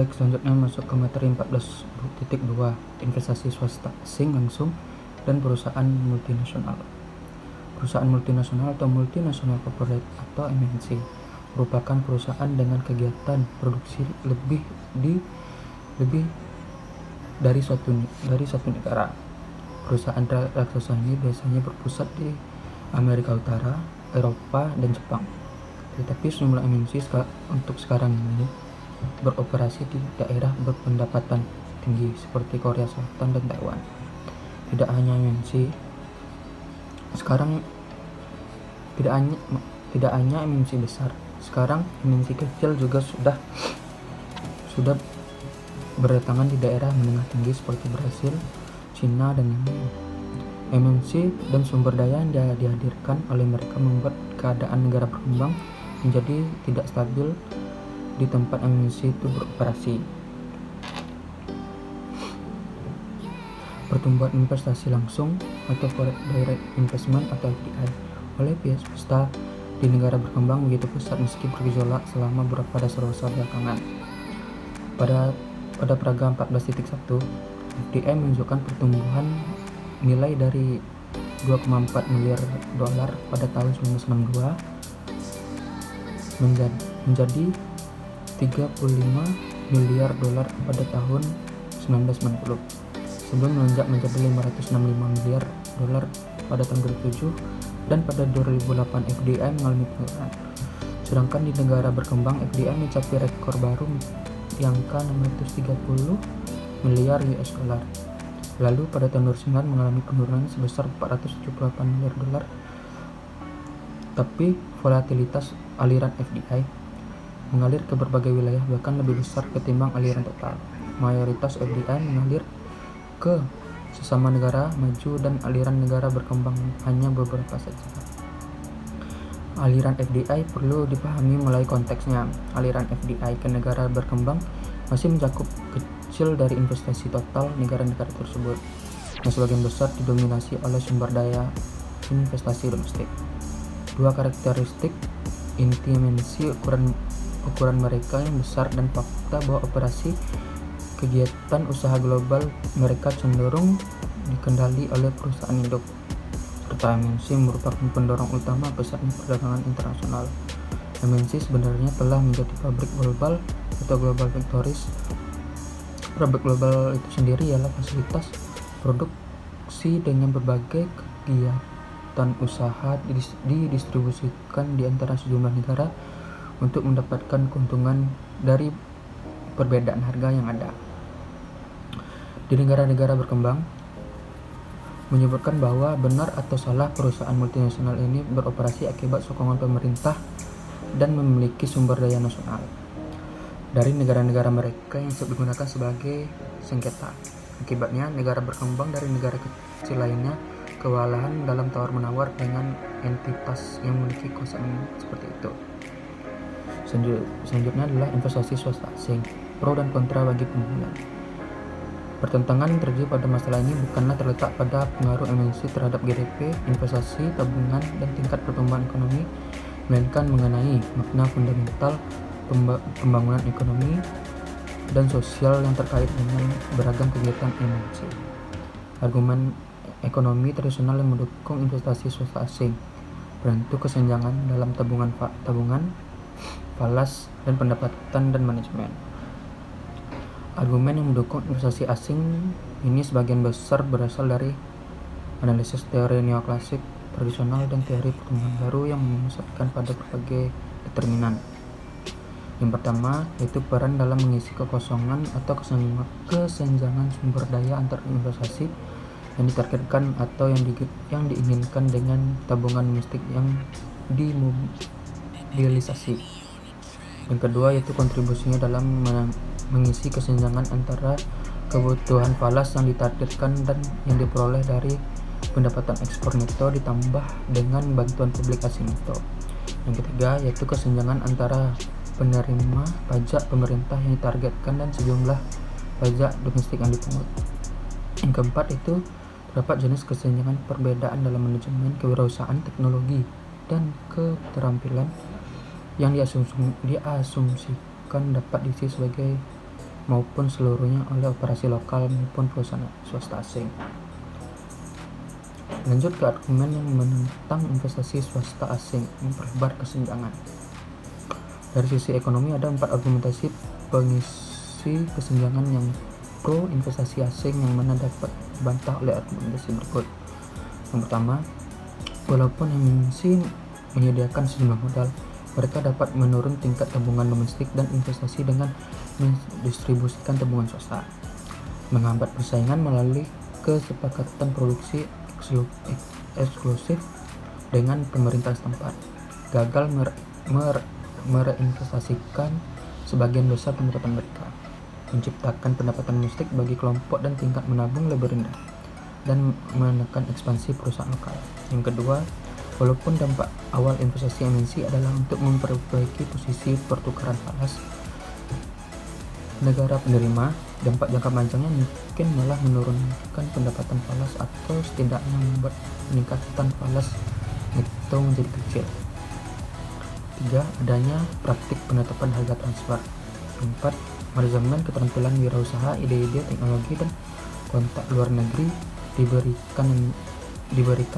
Baik, selanjutnya masuk ke materi 14.2, investasi swasta asing langsung dan perusahaan multinasional. Perusahaan multinasional atau multinational corporate atau MNC merupakan perusahaan dengan kegiatan produksi lebih dari satu negara. Perusahaan raksasa ini biasanya berpusat di Amerika Utara, Eropa, dan Jepang. Tetapi sejumlah MNC untuk sekarang ini beroperasi di daerah berpendapatan tinggi seperti Korea Selatan dan Taiwan. Tidak hanya MNC sekarang, tidak hanya MNC besar, sekarang MNC kecil juga sudah berdatangan di daerah menengah tinggi seperti Brasil, Cina, dan lainnya. MNC dan sumber daya yang dihadirkan oleh mereka membuat keadaan negara berkembang menjadi tidak stabil di tempat MNC itu beroperasi. Pertumbuhan investasi langsung atau foreign direct investment atau FDI oleh pihak swasta di negara berkembang begitu pesat meski bergejolak selama beberapa dasar belakangan. Pada paragraf 14.1, FDI menunjukkan pertumbuhan nilai dari 2,4 miliar dolar pada tahun 1992 menjadi 35 miliar dolar pada tahun 1990, sebelum melonjak menjadi 565 miliar dolar pada tahun 2007, dan pada 2008 FDI mengalami penurunan. Sedangkan di negara berkembang FDI mencapai rekor baru di angka 630 miliar US dollar. Lalu pada tahun 2009 mengalami penurunan sebesar 478 miliar dolar. Tapi volatilitas aliran FDI mengalir ke berbagai wilayah bahkan lebih besar ketimbang aliran total. Mayoritas FDI mengalir ke sesama negara maju dan aliran negara berkembang hanya beberapa saja. Aliran FDI perlu dipahami mulai konteksnya. Aliran FDI ke negara berkembang masih mencakup kecil dari investasi total negara-negara tersebut, yang sebagian besar didominasi oleh sumber daya investasi domestik. Dua karakteristik inti MNC, ukuran mereka yang besar dan fakta bahwa operasi kegiatan usaha global mereka cenderung dikendali oleh perusahaan induk, serta MNC merupakan pendorong utama besarnya perdagangan internasional. MNC sebenarnya telah menjadi pabrik global atau global factories. Pabrik global itu sendiri ialah fasilitas produksi dengan berbagai kegiatan usaha didistribusikan di antara sejumlah negara untuk mendapatkan keuntungan dari perbedaan harga yang ada. Di negara-negara berkembang menyebutkan bahwa benar atau salah perusahaan multinasional ini beroperasi akibat sokongan pemerintah dan memiliki sumber daya nasional dari negara-negara mereka yang digunakan sebagai sengketa. Akibatnya, negara berkembang dari negara kecil lainnya kewalahan dalam tawar-menawar dengan entitas yang memiliki kekuasaan seperti itu. Selanjutnya adalah investasi swasta asing, pro dan kontra bagi pemula. Pertentangan yang terjadi pada masalah ini bukanlah terletak pada pengaruh MNC terhadap GDP, investasi, tabungan, dan tingkat pertumbuhan ekonomi, melainkan mengenai makna fundamental pembangunan ekonomi dan sosial yang terkait dengan beragam kegiatan MNC. Argumen ekonomi tradisional yang mendukung investasi swasta asing, bentuk kesenjangan dalam tabungan, falas, dan pendapatan dan manajemen. Argumen yang mendukung investasi asing ini sebagian besar berasal dari analisis teori neoklasik tradisional dan teori pertumbuhan baru yang memusatkan pada berbagai determinan. Yang pertama, yaitu peran dalam mengisi kekosongan atau kesenjangan sumber daya antar investasi yang ditargetkan atau yang diinginkan dengan tabungan domestik yang dimobilisasi. Yang kedua, yaitu kontribusinya dalam mengisi kesenjangan antara kebutuhan falas yang ditargetkan dan yang diperoleh dari pendapatan ekspor neto ditambah dengan bantuan publik asing neto. Yang ketiga, yaitu kesenjangan antara penerima pajak pemerintah yang ditargetkan dan sejumlah pajak domestik yang dipungut. Yang keempat, itu terdapat jenis kesenjangan perbedaan dalam manajemen kewirausahaan, teknologi, dan keterampilan yang diasumsikan dapat diisi sebagai maupun seluruhnya oleh operasi lokal maupun perusahaan swasta asing. Lanjut ke argumen yang menentang investasi swasta asing, memperlebar kesenjangan. Dari sisi ekonomi ada 4 argumentasi pengisi kesenjangan yang pro investasi asing yang mana dapat dibantah oleh argumentasi berikut. Yang pertama, walaupun MNC menyediakan sejumlah modal, mereka dapat menurun tingkat tabungan domestik dan investasi dengan mendistribusikan tabungan swasta, menghambat persaingan melalui kesepakatan produksi eksklusif dengan pemerintah setempat, gagal mereinvestasikan sebagian besar pendapatan mereka, menciptakan pendapatan domestik bagi kelompok dan tingkat menabung lebih rendah, dan menekan ekspansi perusahaan lokal. Yang kedua, walaupun dampak awal investasi MNC adalah untuk memperbaiki posisi pertukaran falas negara penerima, dampak jangka panjangnya mungkin malah menurunkan pendapatan falas atau setidaknya membuat peningkatan falas neto menjadi kecil. 3. Adanya praktik penetapan harga transfer. 4. Manajemen keterampilan wirausaha, ide-ide teknologi dan kontak luar negeri diberikan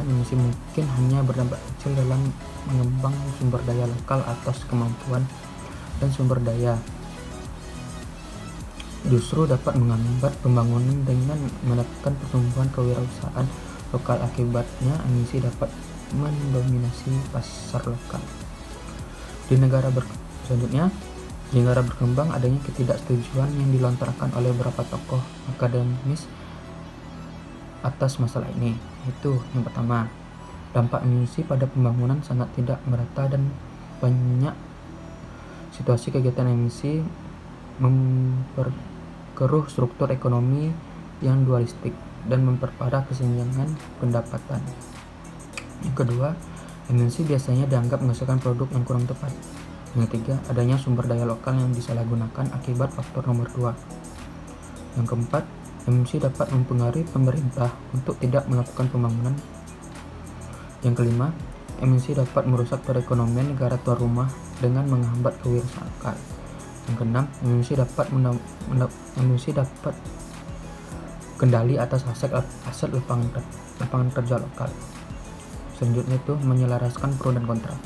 emisi mungkin hanya berdampak kecil dalam mengembang sumber daya lokal atas kemampuan dan sumber daya, justru dapat menghambat pembangunan dengan menekan pertumbuhan kewirausahaan lokal. Akibatnya emisi dapat mendominasi pasar lokal. Di negara berkembang adanya ketidaksetujuan yang dilontarkan oleh beberapa tokoh akademis atas masalah ini, yaitu yang pertama, dampak emisi pada pembangunan sangat tidak merata dan banyak situasi kegiatan emisi memperkeruh struktur ekonomi yang dualistik dan memperparah kesenjangan pendapatan. Yang kedua, emisi biasanya dianggap menghasilkan produk yang kurang tepat. Yang ketiga, adanya sumber daya lokal yang disalahgunakan akibat faktor nomor 2. Yang keempat, emisi dapat mempengaruhi pemerintah untuk tidak melakukan pembangunan. Yang kelima, emisi dapat merusak perekonomian negara tuan rumah dengan menghambat kewirausahaan lokal. Yang keenam, emisi dapat kendali atas aset lapangan kerja lokal. Selanjutnya itu menyelaraskan pro dan kontra.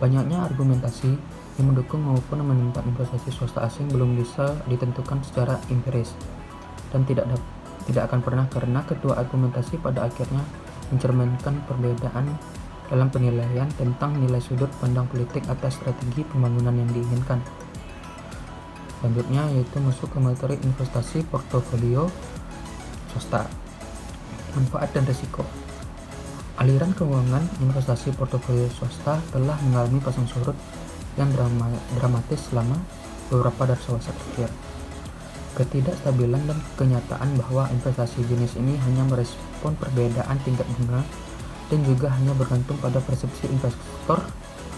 Banyaknya argumentasi yang mendukung maupun menentang investasi swasta asing belum bisa ditentukan secara empiris dan tidak akan pernah, karena kedua argumentasi pada akhirnya mencerminkan perbedaan dalam penilaian tentang nilai sudut pandang politik atas strategi pembangunan yang diinginkan. Selanjutnya yaitu masuk ke materi investasi portofolio swasta, manfaat dan risiko. Aliran keuangan investasi portofolio swasta telah mengalami pasang surut yang dramatis selama beberapa dasar terakhir. Ketidakstabilan dan kenyataan bahwa investasi jenis ini hanya merespon perbedaan tingkat bunga dan juga hanya bergantung pada persepsi investor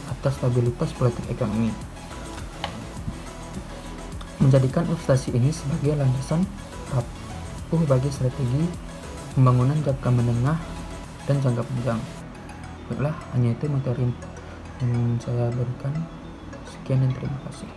atas stabilitas politik ekonomi, menjadikan investasi ini sebagai landasan rapuh bagi strategi pembangunan jangka menengah dan jangka panjang. Baiklah, hanya itu materi yang saya berikan. Sekian dan terima kasih.